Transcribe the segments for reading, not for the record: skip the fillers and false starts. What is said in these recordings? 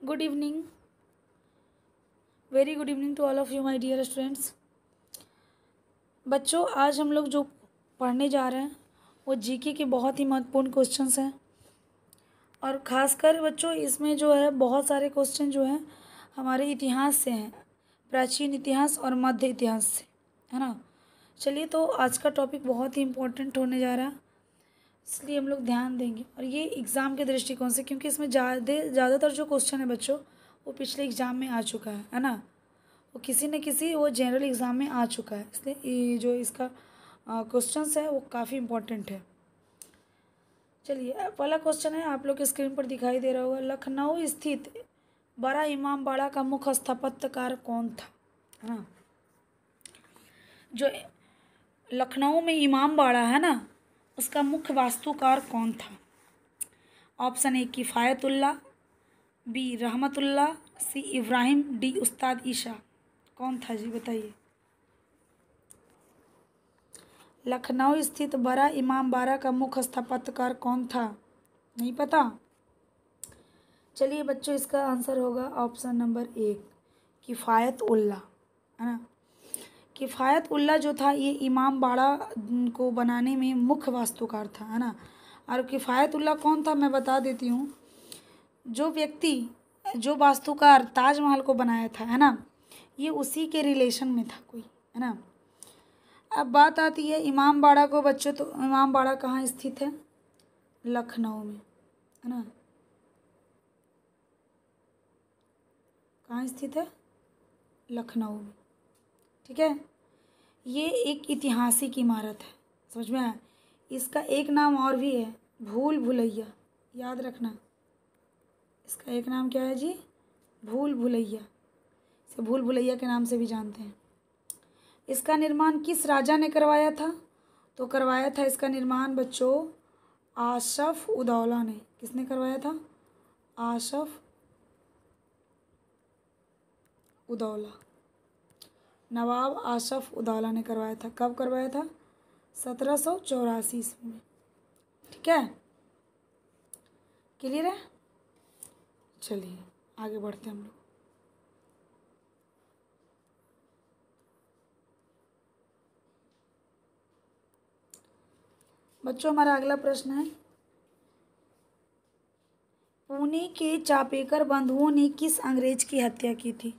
Good evening, very good evening to all of you my dear students. बच्चों, आज हम लोग जो पढ़ने जा रहे हैं वो जीके के बहुत ही महत्वपूर्ण क्वेश्चंस हैं। और ख़ासकर बच्चों इसमें जो है बहुत सारे क्वेश्चन जो हैं हमारे इतिहास से हैं, प्राचीन इतिहास और मध्य इतिहास से, है ना। चलिए, तो आज का टॉपिक बहुत ही इम्पोर्टेंट होने जा रहा है, इसलिए हम लोग ध्यान देंगे। और ये एग्ज़ाम के दृष्टिकोण से, क्योंकि इसमें ज़्यादातर जो क्वेश्चन है बच्चों वो पिछले एग्ज़ाम में आ चुका है ना। वो किसी न किसी वो जनरल एग्ज़ाम में आ चुका है, इसलिए ये जो इसका क्वेश्चंस है वो काफ़ी इम्पोर्टेंट है। चलिए, पहला क्वेश्चन है, आप लोग के स्क्रीन पर दिखाई दे रहा होगा। लखनऊ स्थित बड़ा इमामबाड़ा का मुख्य स्थापत्यकार कौन था, है ना। जो लखनऊ में इमामबाड़ा है ना, उसका मुख्य वास्तुकार कौन था। ऑप्शन ए किफ़ायतुल्लाह, बी रहमतुल्लाह, सी इब्राहिम, डी उस्ताद ईशा। कौन था जी, बताइए। लखनऊ स्थित बड़ा इमामबाड़ा का मुख्य स्थापत्यकार कौन था, नहीं पता। चलिए बच्चों, इसका आंसर होगा ऑप्शन नंबर एक, किफ़ायत उल्लाह, है ना। किफ़ायत उल्लाह जो था ये इमामबाड़ा को बनाने में मुख्य वास्तुकार था, है ना। और किफ़ायत उल्लाह कौन था मैं बता देती हूँ। जो व्यक्ति, जो वास्तुकार ताजमहल को बनाया था, है ना, ये उसी के रिलेशन में था कोई, है ना। अब बात आती है इमामबाड़ा को बच्चों, तो इमामबाड़ा कहाँ स्थित है, लखनऊ में, है ना। कहाँ स्थित है, लखनऊ में, ठीक है। ये एक ऐतिहासिक इमारत है, समझ में आया। इसका एक नाम और भी है, भूल भुलैया, याद रखना। इसका एक नाम क्या है जी, भूल भुलैया। इसे भूल भुलैया के नाम से भी जानते हैं। इसका निर्माण किस राजा ने करवाया था, तो करवाया था इसका निर्माण बच्चों आशफ उदौला ने। किसने करवाया था, आशफ उदौला, नवाब आशफ उदौला ने करवाया था। कब करवाया था, 1784 ईस्वी में, ठीक है। क्लियर है। चलिए आगे बढ़ते हैं हम लोग। बच्चों, हमारा अगला प्रश्न है, पुणे के चापेकर बंधुओं ने किस अंग्रेज की हत्या की थी।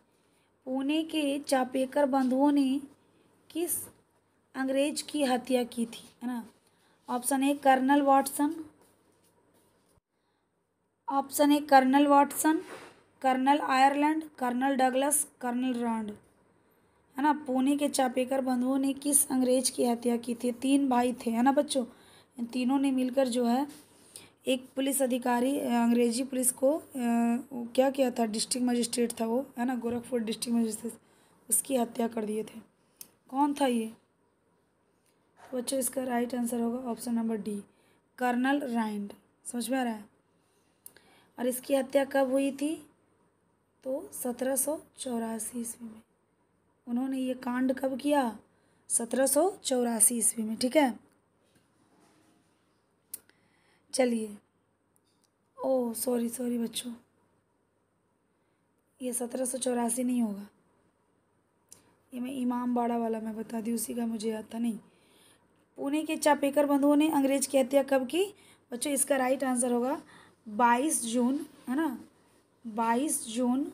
पुणे के चापेकर बंधुओं ने किस अंग्रेज की हत्या की थी, है ना। Option A colonel Watson, option A colonel Watson, colonel Ireland, colonel Douglas, colonel Rond, है ना। पुणे के चापेकर बंधुओं ने किस अंग्रेज की हत्या की थी। तीन भाई थे, है ना बच्चों। इन तीनों ने मिलकर जो है एक पुलिस अधिकारी, अंग्रेजी पुलिस को वो क्या किया था, डिस्ट्रिक्ट मजिस्ट्रेट था वो, है ना, गोरखपुर डिस्ट्रिक्ट मजिस्ट्रेट, उसकी हत्या कर दिए थे। कौन था ये, तो बच्चों इसका राइट आंसर होगा ऑप्शन नंबर डी, कर्नल राइंड। समझ में आ रहा है। और इसकी हत्या कब हुई थी, तो 1784 ईस्वी में। उन्होंने ये कांड कब किया, 1784 ईस्वी में, ठीक है। चलिए, ओह सॉरी सॉरी बच्चों, ये 1784 नहीं होगा, ये मैं इमामबाड़ा वाला मैं बता दी, उसी का मुझे याद था। नहीं, पुणे के चापेकर बंधुओं ने अंग्रेज की हत्या कब की बच्चों, इसका राइट आंसर होगा 22 जून, है ना, 22 जून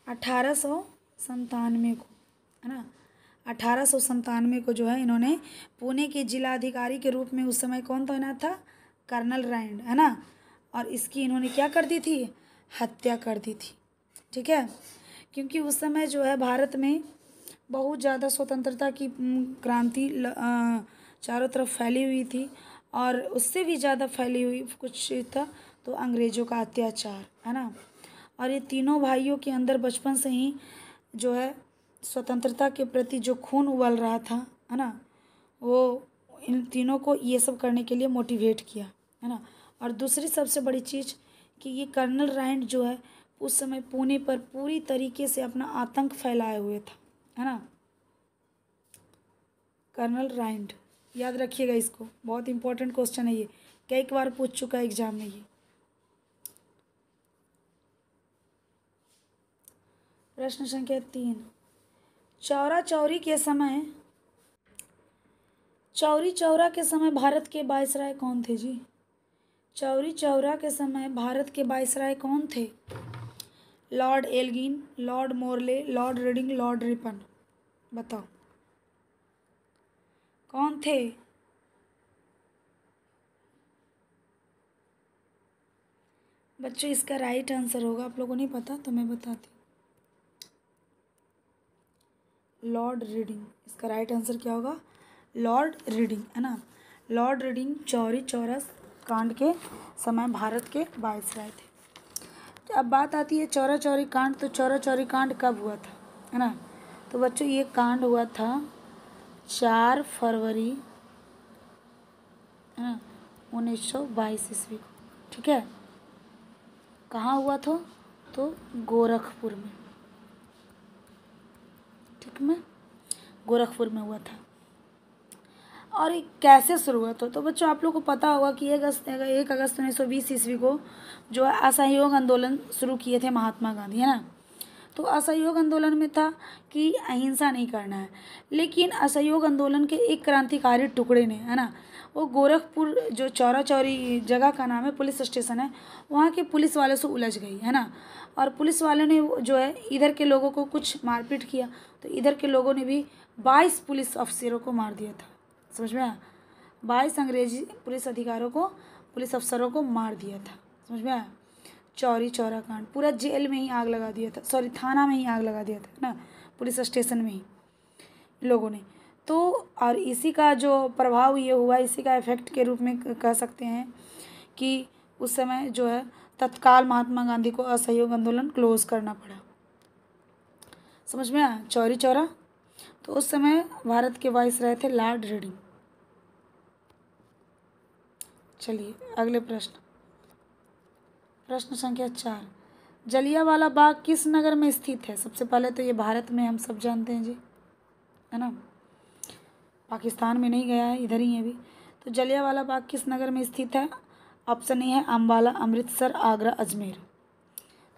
1897 को, है ना। 1897 को जो है इन्होंने पुणे के जिलाधिकारी के रूप में, उस समय कौन तैनात था, कर्नल राइंड, है ना। और इसकी इन्होंने क्या कर दी थी, हत्या कर दी थी, ठीक है। क्योंकि उस समय जो है भारत में बहुत ज़्यादा स्वतंत्रता की क्रांति चारों तरफ फैली हुई थी, और उससे भी ज़्यादा फैली हुई कुछ था तो अंग्रेज़ों का अत्याचार, है ना। और ये तीनों भाइयों के अंदर बचपन से ही जो है स्वतंत्रता के प्रति जो खून उबल रहा था, है ना, वो इन तीनों को ये सब करने के लिए मोटिवेट किया, है ना। और दूसरी सबसे बड़ी चीज़ कि ये कर्नल राइंड जो है उस समय पुणे पर पूरी तरीके से अपना आतंक फैलाए हुए था, है ना। कर्नल राइंड, याद रखिएगा इसको, बहुत इंपॉर्टेंट क्वेश्चन है ये, कई बार पूछ चुका है एग्जाम में ये। प्रश्न संख्या 3, चौरा चौरी के समय चौरी चौरा के समय भारत के वायसराय कौन थे जी? चौरी चौरा के समय भारत के वायसराय कौन थे? Lord Elgin, Lord Morley, Lord Reading, Lord Ripon. बताओ कौन थे? बच्चों इसका राइट आंसर होगा, आप लोगों को नहीं पता तो मैं बताती हूँ, लॉर्ड रीडिंग। इसका राइट आंसर क्या होगा? लॉर्ड रीडिंग, है ना। लॉर्ड रीडिंग चौरी चौरा कांड के समय भारत के वायसराय थे। तो अब बात आती है चौरा चौरी कांड। तो चौरा चौरी कांड कब हुआ था, है ना? तो बच्चों ये कांड हुआ था 4 फरवरी, है ना, 1922 ईस्वी को। ठीक है, कहाँ हुआ था? तो गोरखपुर में, ठीक में, गोरखपुर में हुआ था। और ये कैसे शुरू हुआ था? तो बच्चों आप लोग को पता होगा कि 1 अगस्त 1920 ईस्वी को जो है असहयोग आंदोलन शुरू किए थे महात्मा गांधी, है ना। तो असहयोग आंदोलन में था कि अहिंसा नहीं करना है, लेकिन असहयोग आंदोलन के एक क्रांतिकारी टुकड़े ने, है ना, वो गोरखपुर जो चौरा चौरी जगह का नाम है, पुलिस स्टेशन है, वहाँ के पुलिस वालों से उलझ गई, है ना। और पुलिस वालों ने जो है इधर के लोगों को कुछ मारपीट किया, तो इधर के लोगों ने भी 22 पुलिस अफसरों को मार दिया था। समझ में आया? 22 अंग्रेजी पुलिस अधिकारों को, पुलिस अफसरों को मार दिया था। समझ में आया? चौरी चौरा कांड, पूरा जेल में ही आग लगा दिया था, सॉरी थाना में ही आग लगा दिया था ना, पुलिस स्टेशन में ही लोगों ने। तो और इसी का जो प्रभाव ये हुआ, इसी का इफेक्ट के रूप में कह सकते हैं कि उस समय जो है तत्काल महात्मा गांधी को असहयोग आंदोलन क्लोज करना पड़ा। समझ में आया? चौरी चौरा। तो उस समय भारत के वाइसराय थे लॉर्ड रीडिंग। चलिए अगले प्रश्न, प्रश्न संख्या 4, जलियांवाला बाग किस नगर में स्थित है? सबसे पहले तो ये भारत में हम सब जानते हैं जी, है ना, पाकिस्तान में नहीं गया है, इधर ही है भी। तो जलियांवाला बाग किस नगर में स्थित है? ऑप्शन ए है अम्बाला, अमृतसर, आगरा, अजमेर।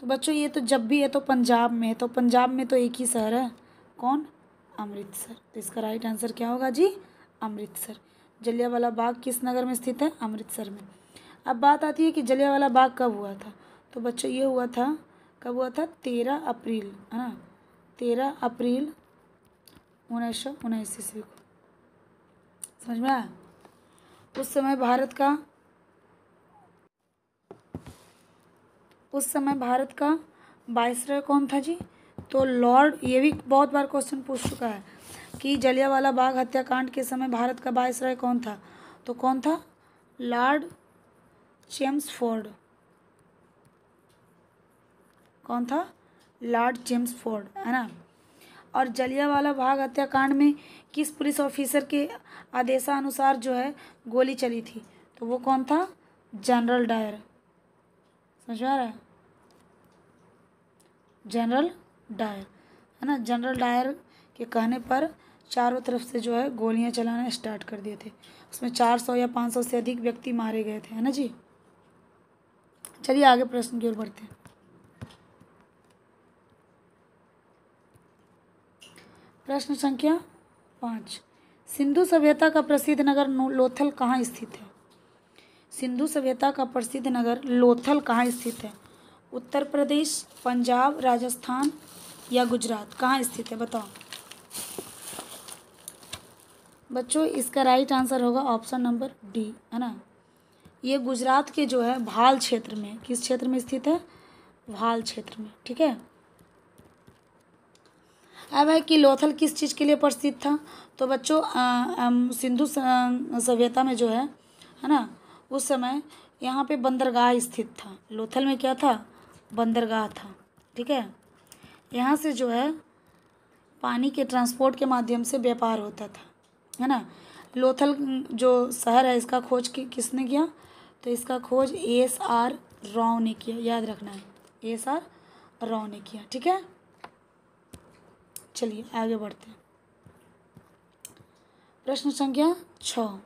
तो बच्चों ये तो जब भी है तो पंजाब में है, तो पंजाब में तो एक ही शहर है, कौन? अमृतसर। तो इसका राइट आंसर क्या होगा जी? अमृतसर। जलियांवाला बाग किस नगर में स्थित है? अमृतसर में। अब बात आती है कि जलियांवाला बाग कब हुआ था? तो बच्चों ये हुआ था, कब हुआ था? 13 अप्रैल, है ना, 13 अप्रैल 1919 ईस्वी को। समझ में आया? उस समय भारत का वायसराय कौन था जी? तो लॉर्ड, ये भी बहुत बार क्वेश्चन पूछ चुका है कि जलियांवाला बाग हत्याकांड के समय भारत का वायसराय कौन था? तो कौन था? Lord Chelmsford. कौन था? लॉर्ड चेम्सफोर्ड, है ना। और जलियांवाला बाग हत्याकांड में किस पुलिस ऑफिसर के आदेशानुसार जो है गोली चली थी? तो वो कौन था? General Dyer. समझ में आ रहा है? जनरल डायर, है ना। जनरल डायर के कहने पर चारों तरफ से जो है गोलियां चलाना स्टार्ट कर दिए थे। उसमें 400 या 500 से अधिक व्यक्ति मारे गए थे, है ना जी। चलिए आगे प्रश्न की ओर बढ़ते हैं। प्रश्न संख्या 5, सिंधु सभ्यता का प्रसिद्ध नगर लोथल कहाँ स्थित है? सिंधु सभ्यता का प्रसिद्ध नगर लोथल कहाँ स्थित है? उत्तर प्रदेश, पंजाब, राजस्थान या गुजरात, कहाँ स्थित है? बताओ बच्चों, इसका राइट आंसर होगा ऑप्शन नंबर डी, है ना। ये गुजरात के जो है भाल क्षेत्र में, किस क्षेत्र में स्थित है? भाल क्षेत्र में, ठीक है। अब है कि लोथल किस चीज़ के लिए प्रसिद्ध था? तो बच्चों सिंधु सभ्यता में जो है ना, उस समय यहाँ पे बंदरगाह स्थित था। लोथल में क्या था? बंदरगाह था, ठीक है। यहाँ से जो है पानी के ट्रांसपोर्ट के माध्यम से व्यापार होता था, है ना। लोथल जो शहर है, इसका खोज किसने किया? तो इसका खोज ASR राव ने किया, याद रखना है, ASR राव ने किया, ठीक है। चलिए आगे बढ़ते हैं। प्रश्न संख्या 6,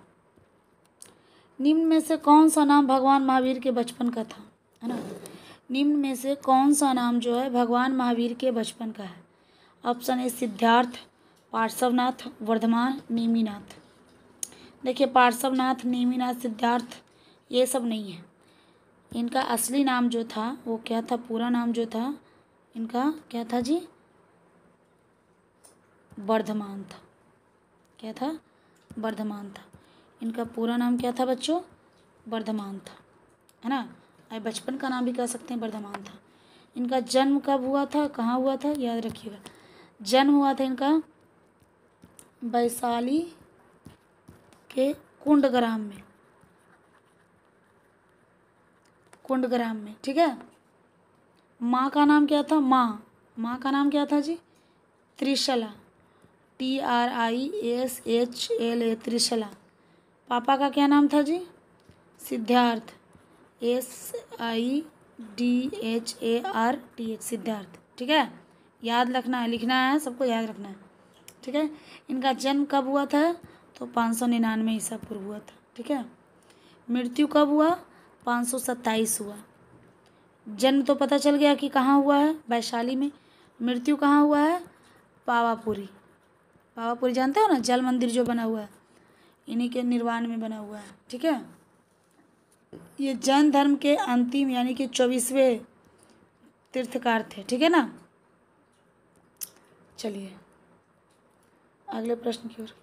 निम्न में से कौन सा नाम भगवान महावीर के बचपन का था? है ना। निम्न में से कौन सा नाम जो है भगवान महावीर के बचपन का है? Option A Siddhartha, Parshvanath, Vardhaman, Neminath. देखिए पार्श्वनाथ, नेमिनाथ, सिद्धार्थ ये सब नहीं है। इनका असली नाम जो था वो क्या था, पूरा नाम जो था इनका क्या था जी? वर्धमान था। क्या था? वर्धमान था। इनका पूरा नाम क्या था बच्चों? वर्धमान था, है ना। और बचपन का नाम भी कह सकते हैं वर्धमान था। इनका जन्म कब हुआ था, कहाँ हुआ था, याद रखिएगा। जन्म हुआ था इनका वैशाली के कुंडग्राम में, कुंडग्राम में, ठीक है। माँ का नाम क्या था? माँ का नाम क्या था जी? त्रिशला, TRISHLA, त्रिशला। पापा का क्या नाम था जी? सिद्धार्थ, SIDHARTH, सिद्धार्थ, ठीक है। याद रखना है, लिखना है, सबको याद रखना है, ठीक है। इनका जन्म कब हुआ था? तो 599 ईसा पूर्व हुआ था, ठीक है। मृत्यु कब हुआ? 527 हुआ। जन्म तो पता चल गया कि कहाँ हुआ है, वैशाली में। मृत्यु कहाँ हुआ है? पावापुरी। पावापुरी जानते हो ना, जल मंदिर जो बना हुआ है, इन्हीं के निर्माण में बना हुआ है, ठीक है। ये जैन धर्म के अंतिम यानी कि 24वें तीर्थकार थे, ठीक है ना। चलिए अगले प्रश्न की ओर।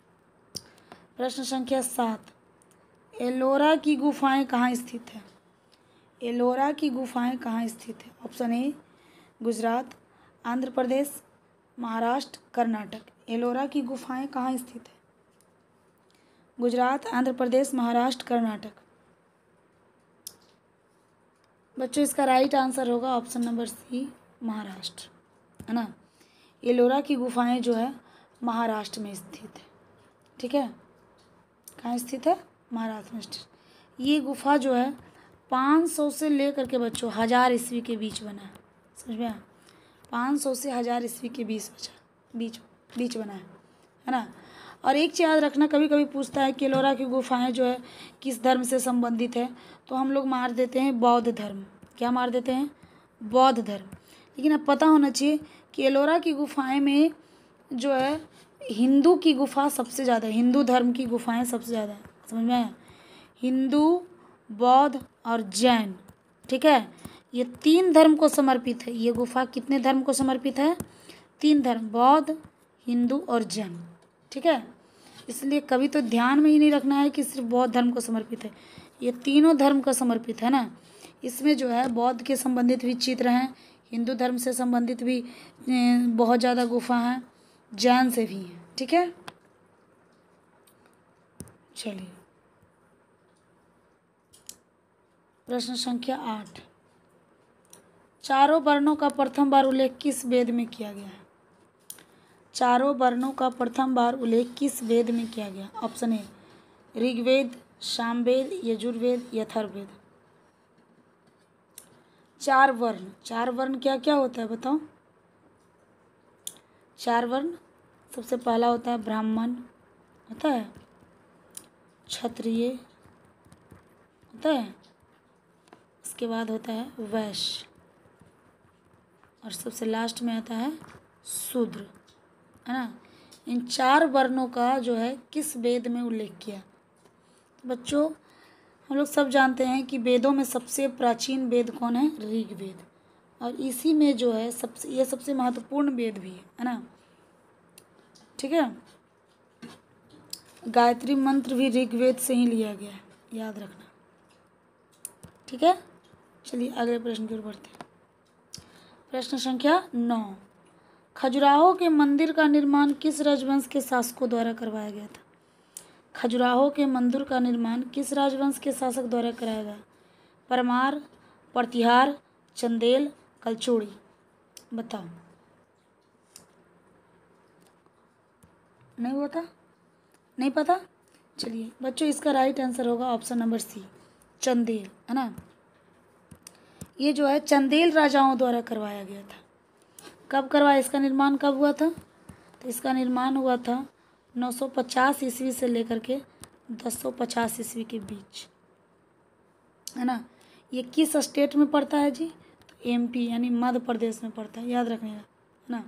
प्रश्न संख्या 7, एलोरा की गुफाएं कहाँ स्थित है? एलोरा की गुफाएं कहाँ स्थित है? ऑप्शन ए गुजरात, आंध्र प्रदेश, महाराष्ट्र, कर्नाटक। एलोरा की गुफाएं कहाँ स्थित है? गुजरात, आंध्र प्रदेश, महाराष्ट्र, कर्नाटक। बच्चों इसका राइट आंसर होगा ऑप्शन नंबर सी, महाराष्ट्र, है ना। एलोरा की गुफाएं जो है महाराष्ट्र में स्थित है, ठीक है। कहाँ स्थित है? महाराष्ट्र में स्थित। ये गुफा जो है 500 से लेकर के बच्चों 1000 ईस्वी के बीच बना है, समझ में आया? 500 से 1000 ईस्वी के बीच बना है ना। और एक चीज़ याद रखना, कभी कभी पूछता है कि एलोरा की गुफाएं जो है किस धर्म से संबंधित है, तो हम लोग मार देते हैं बौद्ध धर्म। क्या मार देते हैं? बौद्ध धर्म। लेकिन अब पता होना चाहिए कि एलोरा की गुफाएं में जो है हिंदू की गुफा सबसे ज़्यादा है, हिंदू धर्म की गुफाएं सबसे ज़्यादा है, समझ में आया? हिंदू, बौद्ध और जैन, ठीक है। ये 3 धर्म को समर्पित है। ये गुफा कितने धर्म को समर्पित है? 3 धर्म, बौद्ध, हिंदू और जैन, ठीक है। इसलिए कभी तो ध्यान में ही नहीं रखना है कि सिर्फ बौद्ध धर्म को समर्पित है, ये तीनों धर्म को समर्पित है ना। इसमें जो है बौद्ध के संबंधित भी चित्र हैं, हिंदू धर्म से संबंधित भी बहुत ज़्यादा गुफा हैं, जैन से भी हैं, ठीक है। चलिए प्रश्न संख्या 8, चारों वर्णों का प्रथम बार उल्लेख किस वेद में किया गया है? चारों वर्णों का प्रथम बार उल्लेख किस वेद में किया गया? Option A Rigveda, Samaveda, Yajurveda, Atharvaveda. 4 वर्ण क्या क्या होता है बताओ? 4 वर्ण, सबसे पहला होता है ब्राह्मण, होता है क्षत्रिय, होता है, उसके बाद होता है वैश्य, और सबसे लास्ट में आता है शूद्र, है ना। इन 4 वर्णों का जो है किस वेद में उल्लेख किया? तो बच्चों हम लोग सब जानते हैं कि वेदों में सबसे प्राचीन वेद कौन है? ऋग्वेद। और इसी में जो है सबसे महत्वपूर्ण वेद भी है ना, ठीक है। गायत्री मंत्र भी ऋग्वेद से ही लिया गया है, याद रखना, ठीक है। चलिए अगले प्रश्न की ओर बढ़ते हैं। प्रश्न संख्या 9, खजुराहो के मंदिर का निर्माण किस राजवंश के शासकों द्वारा करवाया गया था? खजुराहो के मंदिर का निर्माण किस राजवंश के शासक द्वारा कराया गया? परमार, प्रतिहार, चंदेल, कलचुड़ी। बताओ। नहीं पता? चलिए बच्चों इसका राइट आंसर होगा ऑप्शन नंबर सी, चंदेल, है ना। ये जो है चंदेल राजाओं द्वारा करवाया गया था। कब करवाया? इसका निर्माण कब हुआ था? तो इसका निर्माण हुआ था 950 ईस्वी से लेकर के 1050 ईस्वी के बीच, है ना। ये किस स्टेट में पड़ता है जी? तो MP यानी मध्य प्रदेश में पड़ता है, याद रखने का, है ना।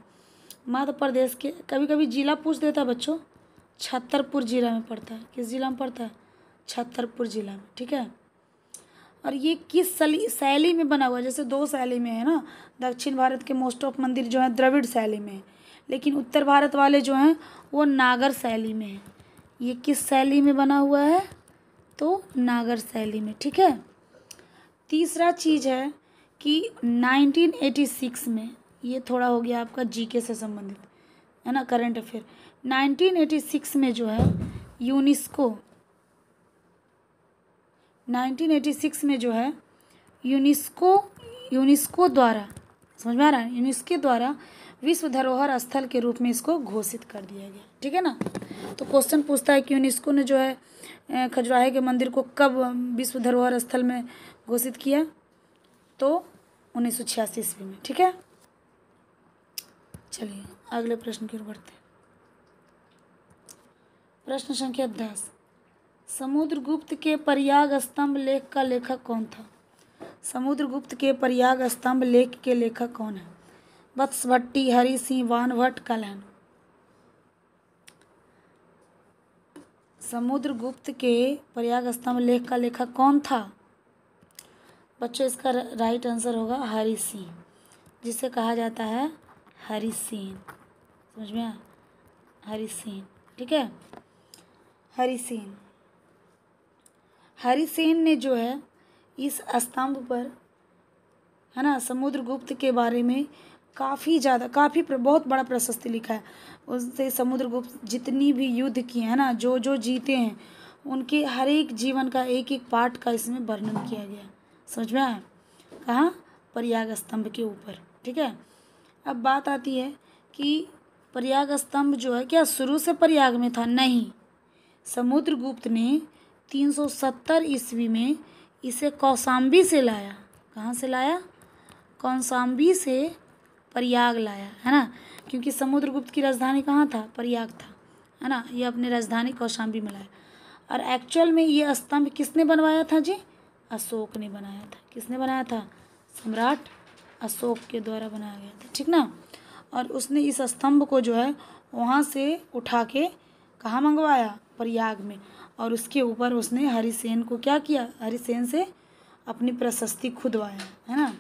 मध्य प्रदेश के, कभी कभी जिला पूछ देता है बच्चों, छतरपुर जिला में पड़ता है। किस जिला में पड़ता है? छतरपुर जिला में, ठीक है। और ये किस शैली में बना हुआ है? जैसे दो शैली में है ना, दक्षिण भारत के मोस्ट ऑफ मंदिर जो है द्रविड़ शैली में है, लेकिन उत्तर भारत वाले जो हैं वो नागर शैली में है। ये किस शैली में बना हुआ है? तो नागर शैली में, ठीक है। तीसरा चीज़ है कि 1986 में, ये थोड़ा हो गया आपका जीके से संबंधित, है ना, करंट अफेयर। 1986 में जो है यूनेस्को, 1986 में जो है यूनेस्को द्वारा, समझ में आ रहा है, यूनेस्को द्वारा विश्व धरोहर स्थल के रूप में इसको घोषित कर दिया गया, ठीक है ना। तो क्वेश्चन पूछता है कि यूनेस्को ने जो है खजुराहो के मंदिर को कब विश्व धरोहर स्थल में घोषित किया? तो 1986 ईस्वी में, ठीक है। चलिए अगले प्रश्न की ओर बढ़ते हैं। प्रश्न संख्या 10, समुद्रगुप्त के प्रयाग स्तंभ लेख का लेखक कौन था? समुद्रगुप्त के प्रयाग स्तंभ लेख के लेखक कौन है? वत्स भट्टी, हरि सिंह, वानभट्ट, कलहन। समुद्रगुप्त के प्रयाग स्तंभ लेख का लेखक कौन था? बच्चों इसका राइट आंसर होगा हरि सिंह, जिसे कहा जाता है हरि सिंह, समझ में आया? हरि सिंह, ठीक है। हरि सिंह, हरि सेन ने जो है इस स्तंभ पर, है ना, समुद्रगुप्त के बारे में बहुत बड़ा प्रशस्ति लिखा है। उससे समुद्रगुप्त जितनी भी युद्ध किए हैं ना, जो जो जीते हैं, उनके हर एक जीवन का एक एक पार्ट का इसमें वर्णन किया गया, समझ में आया? कहाँ? प्रयाग स्तंभ के ऊपर, ठीक है। अब बात आती है कि प्रयाग स्तंभ जो है क्या शुरू से प्रयाग में था? नहीं, समुद्रगुप्त ने 370 ईस्वी में इसे कौशाम्बी से लाया। कहाँ से लाया? कौशाम्बी से प्रयाग लाया, है ना, क्योंकि समुद्रगुप्त की राजधानी कहाँ था? प्रयाग था, है ना। ये अपनी राजधानी कौशाम्बी में लाया। और एक्चुअल में ये स्तंभ किसने बनवाया था जी? अशोक ने बनाया था। किसने बनाया था? सम्राट अशोक के द्वारा बनाया गया था, ठीक ना। और उसने इस स्तंभ को जो है वहाँ से उठा के कहाँ मंगवाया? प्रयाग में। और उसके ऊपर उसने हरिसेन को क्या किया? हरिसेन से अपनी प्रशस्ति खुदवाया, है ना,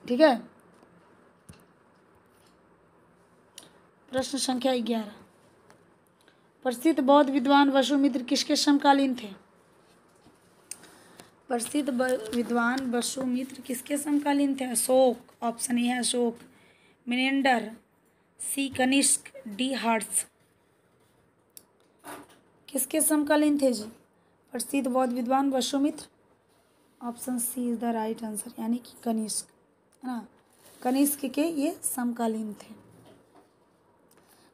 ठीक है। प्रश्न संख्या 11, प्रसिद्ध बौद्ध विद्वान वसुमित्र किसके समकालीन थे? प्रसिद्ध विद्वान वसुमित्र किसके समकालीन थे? अशोक, ऑप्शन ए है Ashoka, Menander, C Kanishka, D Harsha. किसके समकालीन थे जी? प्रसिद्ध बौद्ध विद्वान Vasumitra, option C is the right answer, यानी कि कनिष्क, है ना। कनिष्क के ये समकालीन थे।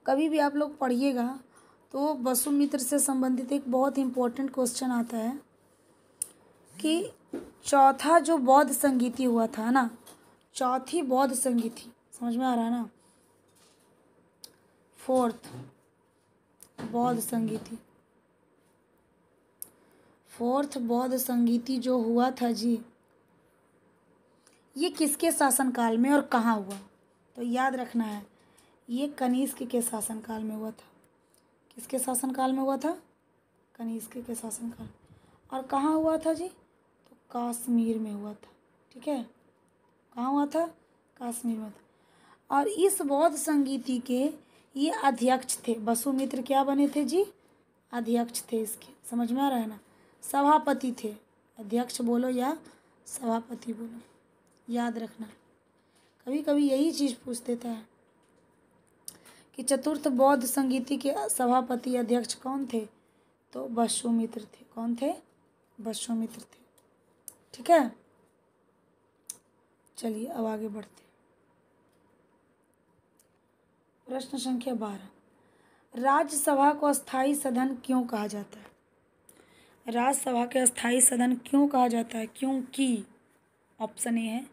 कभी भी आप लोग पढ़िएगा तो वसुमित्र से संबंधित एक बहुत इम्पोर्टेंट क्वेश्चन आता है कि चौथा जो बौद्ध संगीति हुआ था ना, चौथी बौद्ध संगीति, समझ में आ रहा है ना, फोर्थ बौद्ध संगीति, फोर्थ बौद्ध संगीति जो हुआ था जी, ये किसके शासनकाल में और कहाँ हुआ? तो याद रखना है, ये कनिष्क के शासनकाल में हुआ था। किसके शासनकाल में हुआ था? कनिष्क के शासनकाल। और कहाँ हुआ था जी? तो कश्मीर में हुआ था, ठीक है। कहाँ हुआ था? कश्मीर में था। और इस बौद्ध संगीति के ये अध्यक्ष थे। वसुमित्र क्या बने थे जी? अध्यक्ष थे इसके, समझ में आ रहा है ना, सभापति थे। अध्यक्ष बोलो या सभापति बोलो, याद रखना। कभी कभी यही चीज़ पूछ देता है कि चतुर्थ बौद्ध संगीति के सभापति अध्यक्ष कौन थे? तो वसुमित्र थे। कौन थे? वसुमित्र थे, ठीक है। चलिए अब आगे बढ़ते हैं। प्रश्न संख्या 12, राज्यसभा को अस्थायी सदन क्यों कहा जाता है? राज्यसभा के अस्थायी सदन क्यों कहा जाता है? क्योंकि ऑप्शन ए है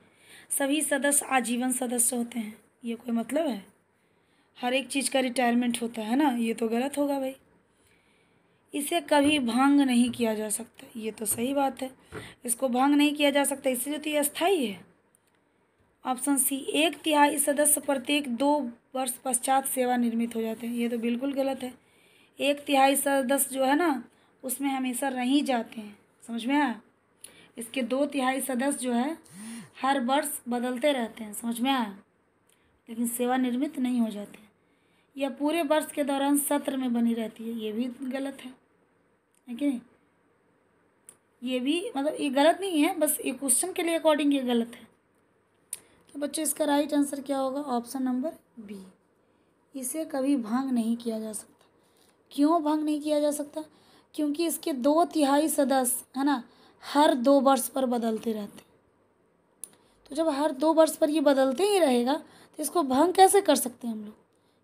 सभी सदस्य आजीवन सदस्य होते हैं। ये कोई मतलब है? हर एक चीज़ का रिटायरमेंट होता है ना, ये तो गलत होगा भाई। इसे कभी भंग नहीं किया जा सकता, ये तो सही बात है। इसको भंग नहीं किया जा सकता, इसलिए तो ये अस्थायी है, ऑप्शन सी, 1/3 सदस्य प्रत्येक 2 वर्ष पश्चात सेवानिवृत्त हो जाते हैं। ये तो बिल्कुल गलत है। 1/3 सदस्य जो है ना उसमें हमेशा रह जाते हैं। समझ में आया? इसके 2/3 सदस्य जो है हर वर्ष बदलते रहते हैं। समझ में आया? लेकिन सेवानिवृत्त नहीं हो जाते। यह पूरे वर्ष के दौरान सत्र में बनी रहती है। ये भी गलत है कि नहीं? ये भी मतलब ये गलत नहीं है, बस ये क्वेश्चन के लिए अकॉर्डिंग ये गलत है। तो बच्चों इसका राइट आंसर क्या होगा? Option number B. इसे कभी भंग नहीं किया जा सकता। क्यों भंग नहीं किया जा सकता? क्योंकि इसके 2/3 सदस्य है ना हर 2 वर्ष पर बदलते रहते हैं। तो जब हर 2 वर्ष पर ये बदलते ही रहेगा तो इसको भंग कैसे कर सकते हैं हम लोग?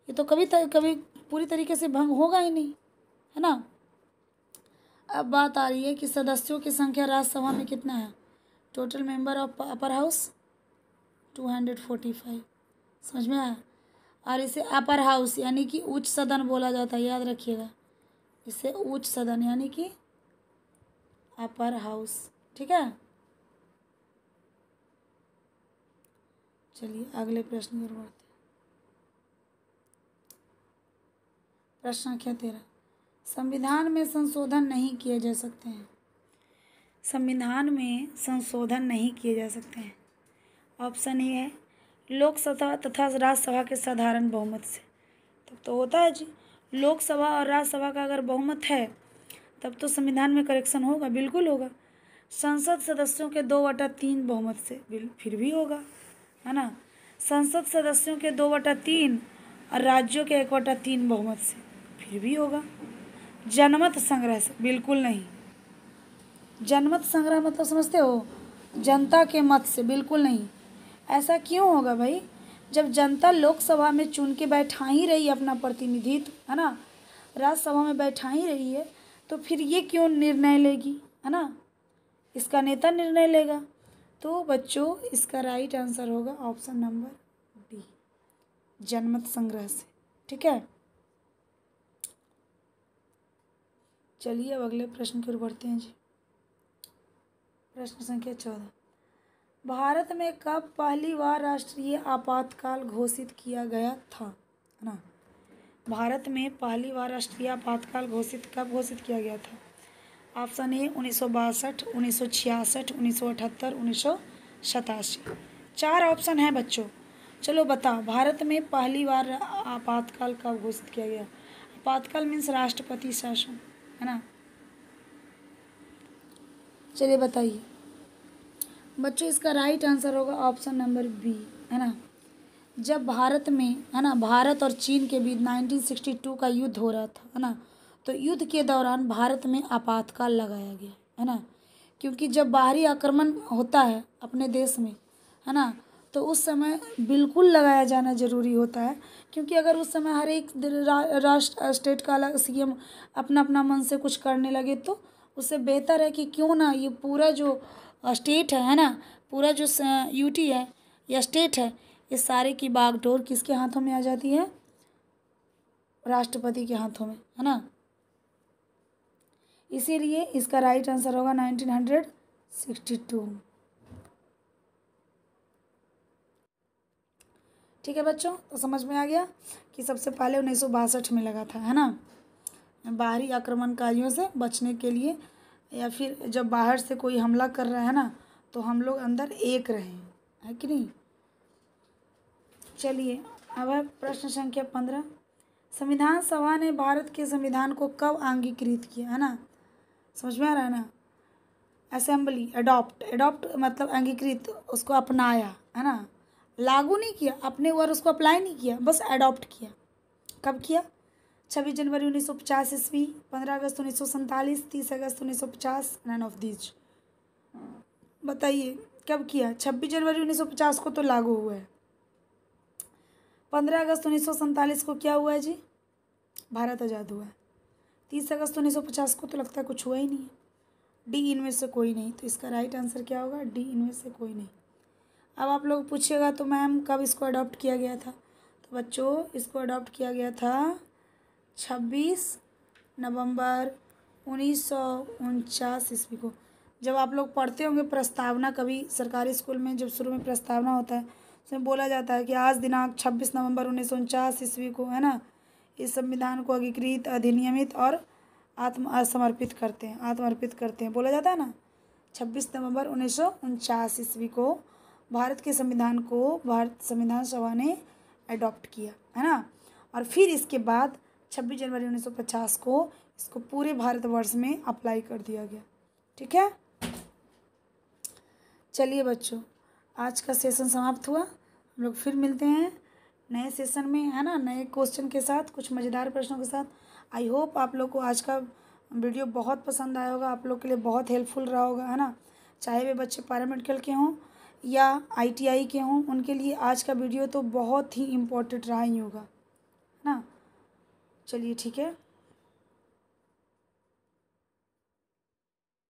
ये तो कभी पूरी तरीके से भंग होगा ही नहीं, है ना। अब बात आ रही है कि सदस्यों की संख्या राज्यसभा में कितना है? Total member of upper house 245। समझ में आया? और इसे अपर हाउस यानी कि उच्च सदन बोला जाता है, याद रखिएगा। इसे उच्च सदन यानी कि अपर हाउस। ठीक है, चलिए अगले प्रश्न की ओर बढ़ते हैं। प्रश्न संख्या 13, संविधान में संशोधन नहीं किए जा सकते हैं। संविधान में संशोधन नहीं किए जा सकते हैं। ऑप्शन ए है लोकसभा तथा राज्यसभा के साधारण बहुमत से। तब तो होता है जी, लोकसभा और राज्यसभा का अगर बहुमत है तब तो संविधान में करेक्शन होगा, बिल्कुल होगा। संसद सदस्यों के 2/3 बहुमत से फिर भी होगा, है ना। संसद सदस्यों के 2/3 और राज्यों के 1/3 बहुमत से फिर भी होगा। जनमत संग्रह से बिल्कुल नहीं। जनमत संग्रह मतलब समझते हो? जनता के मत से बिल्कुल नहीं। ऐसा क्यों होगा भाई? जब जनता लोकसभा में चुन के बैठा ही रही अपना प्रतिनिधित्व, है ना, राज्यसभा में बैठा ही रही है, तो फिर ये क्यों निर्णय लेगी, है ना। इसका नेता निर्णय लेगा। तो बच्चों इसका राइट आंसर होगा ऑप्शन नंबर डी, जनमत संग्रह से। ठीक है, चलिए अब अगले प्रश्न की ओर बढ़ते हैं जी। प्रश्न संख्या 14, भारत में कब पहली बार राष्ट्रीय आपातकाल घोषित किया गया था, है ना। भारत में पहली बार राष्ट्रीय आपातकाल कब घोषित किया गया था? Option A 1962, 1966, 1978, 1987। 4 ऑप्शन है बच्चों। चलो बताओ, भारत में पहली बार आपातकाल कब घोषित किया गया? आपातकाल मीन्स राष्ट्रपति शासन, है ना। चलिए बताइए बच्चों, इसका राइट आंसर होगा ऑप्शन नंबर बी, है ना। जब भारत में, है ना, भारत और चीन के बीच 1962 का युद्ध हो रहा था, है ना, तो युद्ध के दौरान भारत में आपातकाल लगाया गया, है ना। क्योंकि जब बाहरी आक्रमण होता है अपने देश में, है ना, तो उस समय बिल्कुल लगाया जाना ज़रूरी होता है। क्योंकि अगर उस समय हर एक राष्ट्र स्टेट का अलग सीएम अपना अपना मन से कुछ करने लगे तो उससे बेहतर है कि क्यों ना ये पूरा जो स्टेट है ना, पूरा जो यूटी है या स्टेट है, ये सारे की बागडोर किसके हाथों में आ जाती है? राष्ट्रपति के हाथों में, है ना। इसीलिए इसका राइट आंसर होगा 1962। ठीक है बच्चों, तो समझ में आ गया कि सबसे पहले 1962 में लगा था, है ना, बाहरी आक्रमणकारियों से बचने के लिए, या फिर जब बाहर से कोई हमला कर रहा है ना तो हम लोग अंदर एक रहें, है कि नहीं। चलिए अब है प्रश्न संख्या 15, संविधान सभा ने भारत के संविधान को कब अंगीकृत किया, है ना। समझ में आ रहा है ना। असेंबली, अडॉप्ट मतलब अंगीकृत, उसको अपनाया, है ना, लागू नहीं किया, अपने ऊपर उसको अप्लाई नहीं किया, बस अडॉप्ट किया। कब किया? 26 जनवरी 1950 ईस्वी, 15 अगस्त 1947, 30 अगस्त 1950, नन ऑफ दीज। बताइए कब किया? 26 जनवरी 1950 को तो लागू हुआ है। 15 अगस्त 1947 को क्या हुआ है जी? भारत आज़ाद हुआ है। 30 अगस्त 1950 को तो लगता है कुछ हुआ ही नहीं है। डी इनमें से कोई नहीं। तो इसका राइट आंसर क्या होगा? डी इनमें से कोई नहीं। अब आप लोग पूछिएगा तो मैम कब इसको अडॉप्ट किया गया था? तो बच्चों इसको अडॉप्ट किया गया था 26 नवंबर 1949 ईस्वी को। जब आप लोग पढ़ते होंगे प्रस्तावना, कभी सरकारी स्कूल में जब शुरू में प्रस्तावना होता है उसमें बोला जाता है कि आज दिनांक 26 नवंबर 1949 ईस्वी को, है ना, इस संविधान को अंगीकृत, अधिनियमित और आत्मसमर्पित करते हैं बोला जाता है ना। 26 नवंबर 1949 ईस्वी को भारत के संविधान को भारत संविधान सभा ने अडॉप्ट किया, है ना। और फिर इसके बाद 26 जनवरी 1950 को इसको पूरे भारतवर्ष में अप्लाई कर दिया गया। ठीक है, चलिए बच्चों, आज का सेशन समाप्त हुआ। हम लोग फिर मिलते हैं नए सेशन में, है ना, नए क्वेश्चन के साथ, कुछ मज़ेदार प्रश्नों के साथ। आई होप आप लोग को आज का वीडियो बहुत पसंद आया होगा, आप लोग के लिए बहुत हेल्पफुल रहा होगा, है ना। चाहे वे बच्चे पैरामेडिकल के हों या ITI के हों, उनके लिए आज का वीडियो तो बहुत ही इम्पोर्टेंट रहा ही होगा, है ना। चलिए ठीक है।